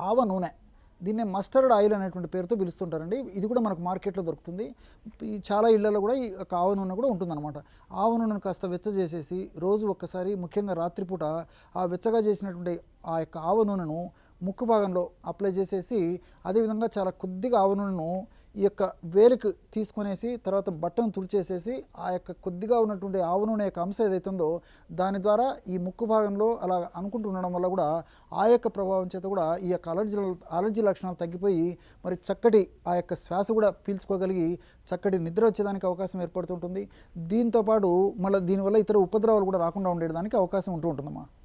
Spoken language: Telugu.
ఆవ నూనె. దీన్నే మస్టర్డ్ ఆయిల్ అనేటువంటి పేరుతో పిలుస్తుంటారండి. ఇది కూడా మనకు మార్కెట్‌లో దొరుకుతుంది. ఈ చాలా ఇళ్లలో కూడా ఈ యొక్క ఆవ నూనె కూడా ఉంటుందన్నమాట. ఆవ నూనెను కాస్త వెచ్చజేసేసి రోజు ఒక్కసారి ముఖ్యంగా రాత్రిపూట ఆ వెచ్చగా చేసినటువంటి ఆ యొక్క ఆవ నూనెను ముక్కు భాగంలో అప్లై చేసేసి, అదేవిధంగా చాలా కొద్దిగా ఆవ నూనెను ఈ యొక్క వేలుకి తీసుకొనేసి తర్వాత బట్టను తుడిచేసేసి ఆ యొక్క కొద్దిగా ఉన్నటువంటి ఆవ నూనె యొక్క అంశం ఏదైతుందో దాని ద్వారా ఈ ముక్కు భాగంలో అలా అనుకుంటూ ఉండడం వల్ల కూడా ఆ యొక్క ప్రభావం చేత కూడా ఈ యొక్క అలర్జీ లక్షణాలు తగ్గిపోయి మరి చక్కటి ఆ యొక్క శ్వాస కూడా పీల్చుకోగలిగి చక్కటి నిద్ర వచ్చేదానికి అవకాశం ఏర్పడుతుంటుంది. దీంతోపాటు మళ్ళీ దీనివల్ల ఇతర ఉపద్రవాలు కూడా రాకుండా ఉండేదానికి అవకాశం ఉంటూ ఉంటుందమ్మా.